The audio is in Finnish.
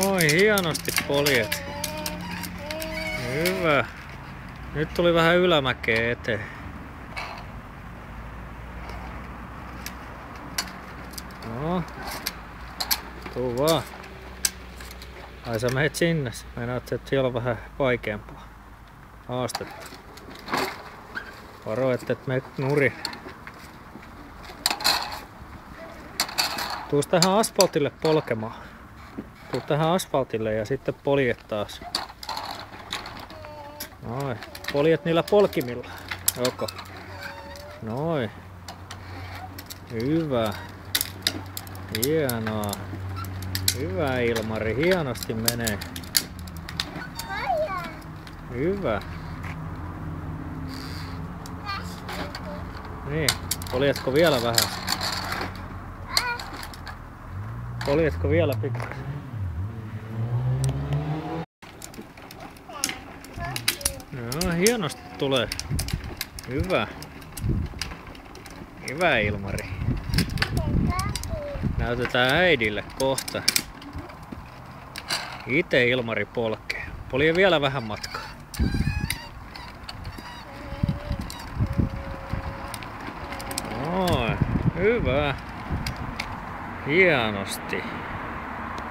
Oi, hienosti poljet. Hyvä. Nyt tuli vähän ylämäkeä eteen. No. Tuu vaan. Ai sä menet sinne. Meinaat, että siellä on vähän vaikeampaa haastetta. Varo, että et menet nurin. Tuus tähän asfaltille polkemaan. Tuu tähän asfaltille ja sitten poljet taas. Noin. Poljet niillä polkimilla. Joko? Noin. Hyvä. Hienoa. Hyvä Ilmari. Hienosti menee. Hyvä. Niin. Poljetko vielä vähän? Poljetko vielä pikkuisen? No, hienosti tulee. Hyvä. Hyvä Ilmari. Näytetään äidille kohta. Itse Ilmari polkee. Polje vielä vähän matkaa. Noin. Hyvä. Hienosti.